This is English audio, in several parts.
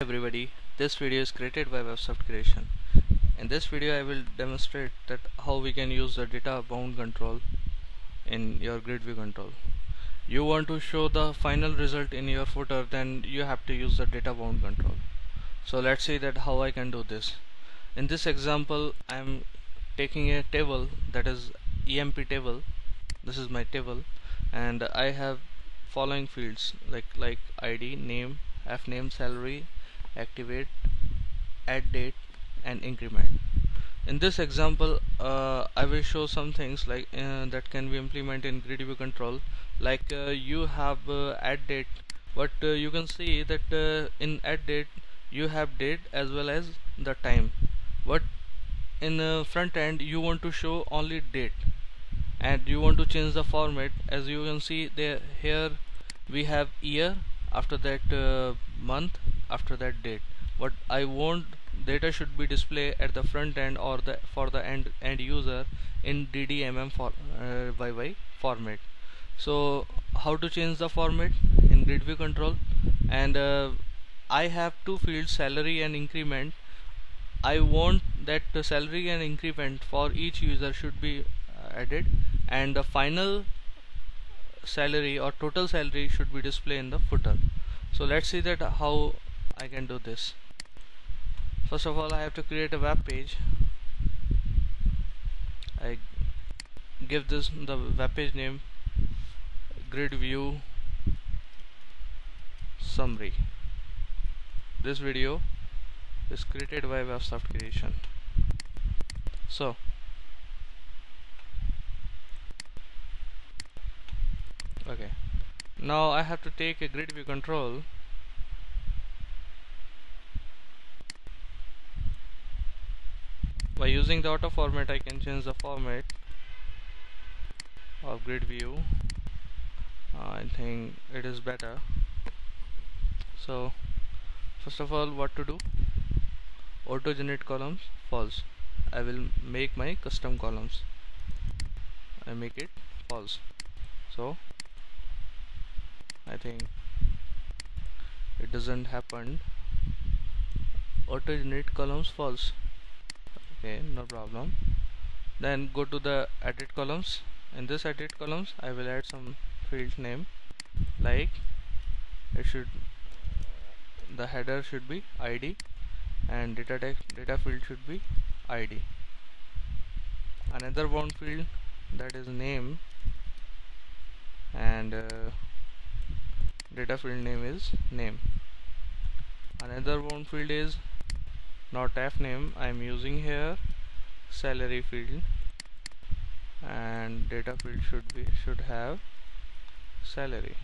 Everybody, this video is created by Websoft Creation. In this video I will demonstrate that how we can use the data bound control in your grid view control. You want to show the final result in your footer, then you have to use the data bound control. So let's see that how I can do this. In this example I am taking a table, that is EMP table. This is my table and I have following fields like ID, name, fname, salary, activate, add date and increment. In this example I will show some things that can be implemented in grid view control, you have add date, but you can see that in add date you have date as well as the time, but in front end you want to show only date and you want to change the format. As you can see there, here we have year, after that month, after that date. What I want data should be displayed at the front end or for the end user in DDMM YY format. So how to change the format in grid view control? And I have two fields, salary and increment. I want that the salary and increment for each user should be added, and the final salary or total salary should be displayed in the footer. So let's see that how I can do this. First of all, I have to create a web page. I give this the web page name grid view summary. This video is created by Websoft Creation. So okay, now I have to take a grid view control. By using the auto format I can change the format of grid view. I think it is better. So first of all, what to do? Auto generate columns false. I will make my custom columns. I make it false. So I think it doesn't happen. Auto generate columns false. Okay, no problem. Then go to the edit columns. In this edit columns I will add some field name, like the header should be ID and data field should be ID. Another bound field, that is name, and data field name is name. Another bound field is not fname, I am using here salary field, and data field should have salary.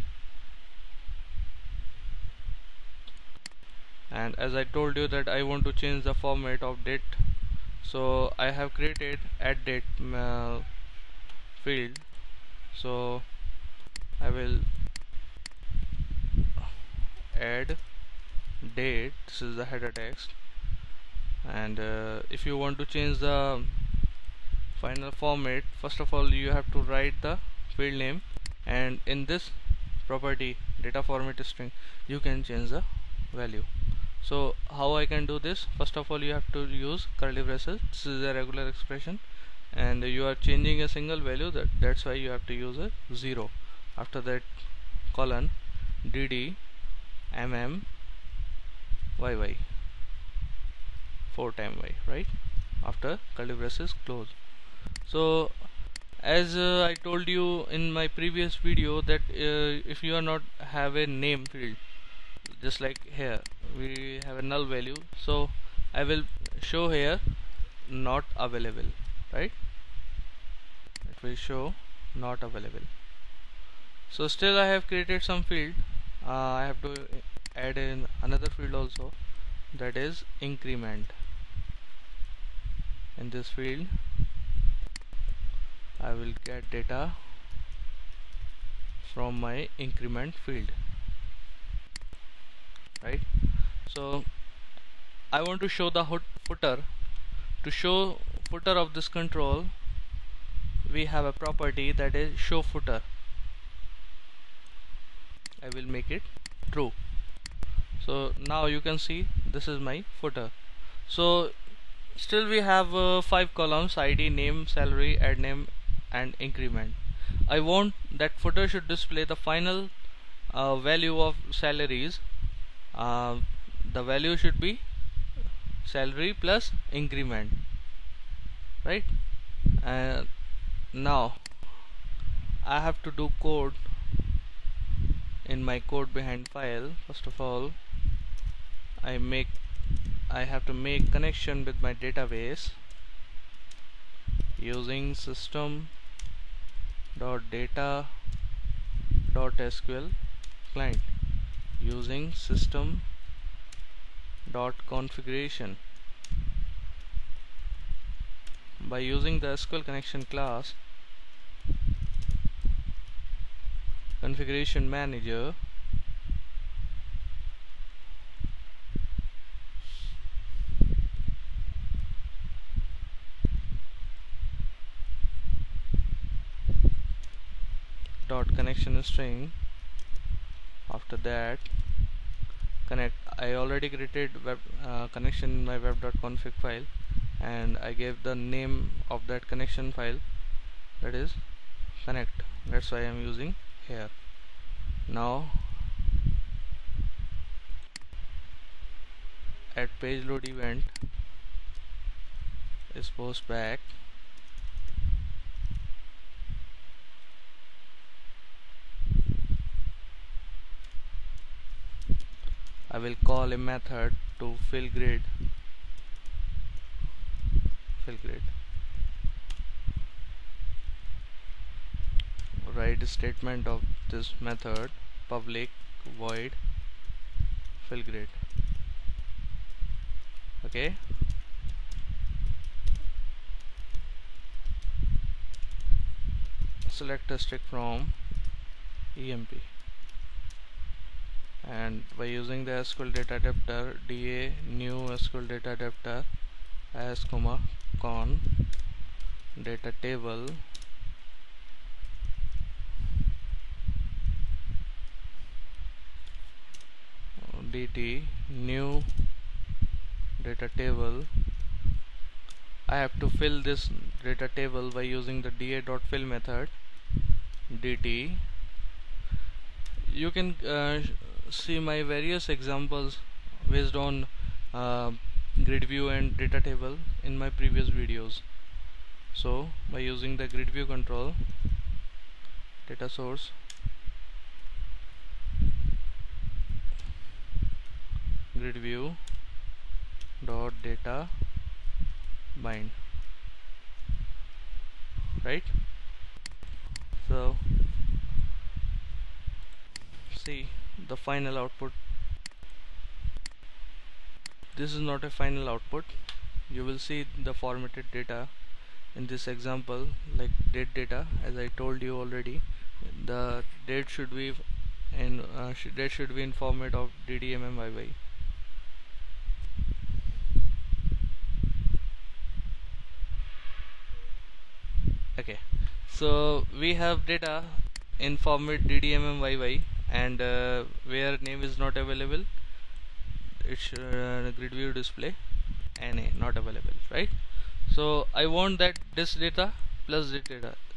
And as I told you that I want to change the format of date, so I have created add date field. So I will add date. This is the header text, and if you want to change the final format, first of all you have to write the field name, and in this property data format string you can change the value. So how I can do this? First of all, you have to use curly braces. This is a regular expression and you are changing a single value, that's why you have to use a 0. After that, colon dd mm yy, 4 times y, right? After curly braces close. So as I told you in my previous video that if you are not have a name field, just like here we have a null value, so I will show here not available, right? It will show not available. So still I have created some field. I have to add in another field also, that is increment. In this field I will get data from my increment field, right? So I want to show the footer. To show footer of this control, we have a property that is show footer. I will make it true. So now you can see this is my footer. So still we have 5 columns: ID, name, salary, add name, and increment. I want that footer should display the final value of salaries. uh, the value should be salary plus increment, right? And now I have to do code in my code behind file. First of all, I have to make connection with my database using system.data.sql client, using system.configuration. By using the SQL connection class, configuration manager, dot connection string. After that, connect. I already created web connection in my web.config file, and I gave the name of that connection file, that is connect. That's why I am using here. Now at page load event is post back. I will call a method to fill grid. Write a statement of this method: public void fill grid. Okay, select a string from emp, and by using the SQL data adapter, da new SQL data adapter as comma con data table dt new data table. I have to fill this data table by using the da.fill method dt. You can see my various examples based on grid view and data table in my previous videos. So by using the grid view control, data source grid view dot data bind, right? So see the final output. This is not a final output. You will see the formatted data in this example, like date data. As I told you already, the date should be in format of ddmmyy. Okay, so we have data in format ddmmyy, and where name is not available, it should grid view display na not available, right? So I want that this data plus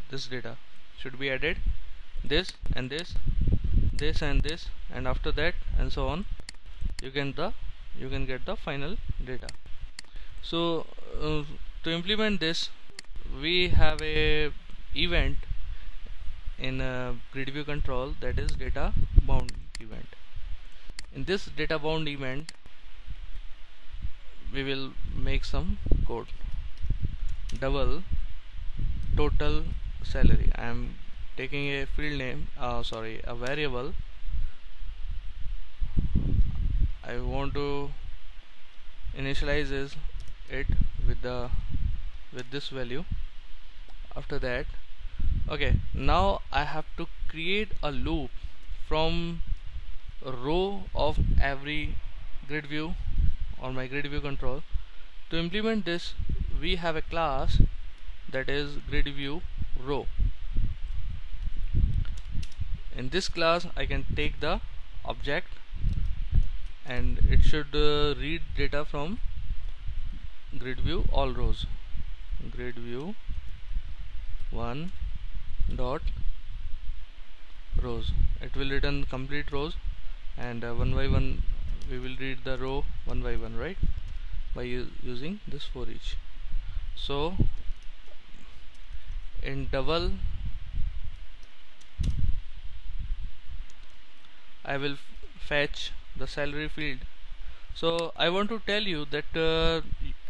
this data should be added, this and this, this and this, and after that and so on, you can get the final data. So to implement this, we have a event in grid view control, that is data bound event. In this data bound event, we will make some code. Double total salary. I am taking a field name, a variable. I want to initialize it with this value. After that, okay, now I have to create a loop from a row of every grid view or my grid view control. To implement this, we have a class that is grid view row. In this class, I can take the object and it should read data from grid view all rows. Grid view 1 dot rows. It will return complete rows, and one by one we will read the row one by one, right, by using this for each. So in double I will fetch the salary field. So I want to tell you that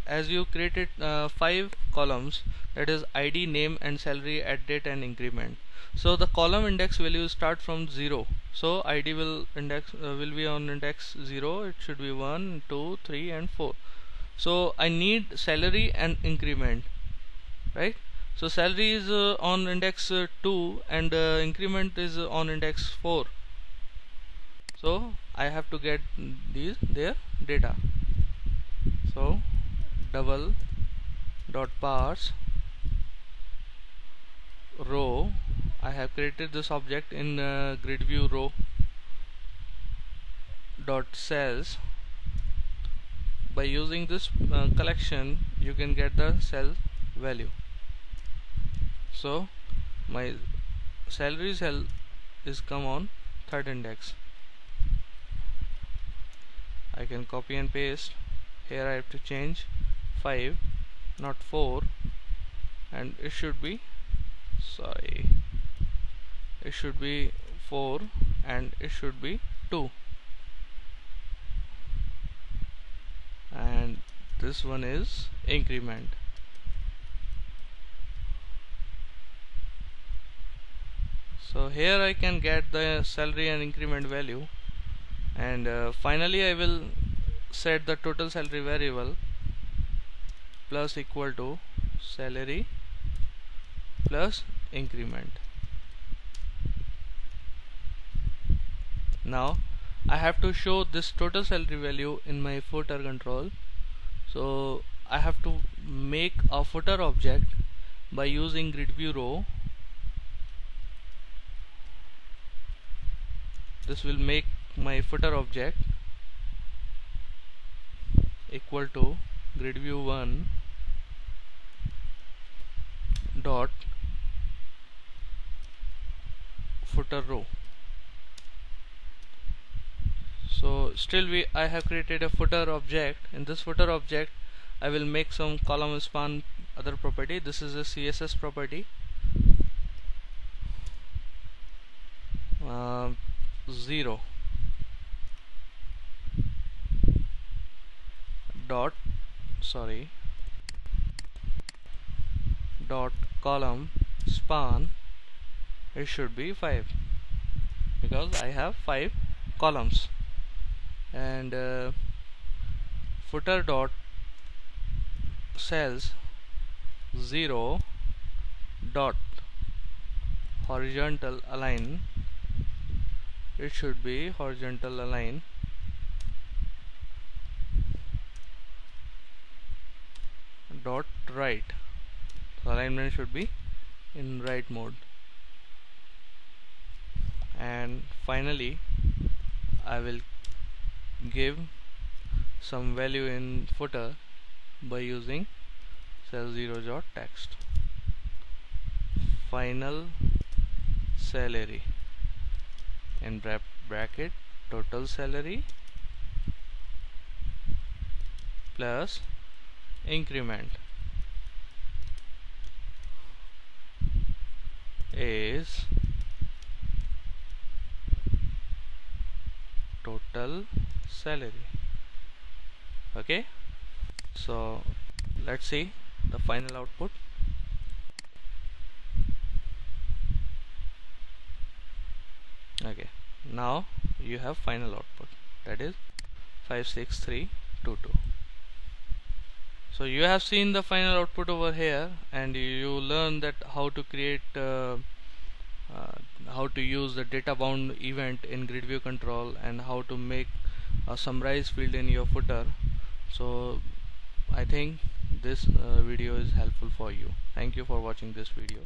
as you created 5 columns, that is ID, name and salary, at date and increment. So the column index value start from 0. So ID will be on index 0. It should be 1, 2, 3 and 4. So I need salary and increment, right? So salary is on index 2 and increment is on index 4. So I have to get their data. So double dot parse row. I have created this object in grid view row dot cells. By using this collection you can get the cell value. So my salary cell is come on third index. I can copy and paste. Here I have to change 5 not 4, and it should be 4 and it should be 2, and this one is increment. So here I can get the salary and increment value, and finally I will set the total salary variable plus equal to salary plus increment. Now I have to show this total salary value in my footer control. So I have to make a footer object by using grid view row. This will make my footer object equal to grid view 1 dot footer row. So still I have created a footer object. In this footer object I will make some column span other property. This is a CSS property. 0 dot column span, it should be 5 because I have 5 columns, and footer dot cells 0 dot horizontal align, it should be horizontal align dot right. So alignment should be in right mode, and finally I will give some value in footer by using cell 0 dot text final salary in bracket total salary plus increment is total salary. Okay, so let's see the final output. Okay, now you have final output, that is 56322. So you have seen the final output over here, and you learn that how to create how to use the data bound event in grid view control, and how to make a summarize field in your footer. So I think this video is helpful for you. Thank you for watching this video.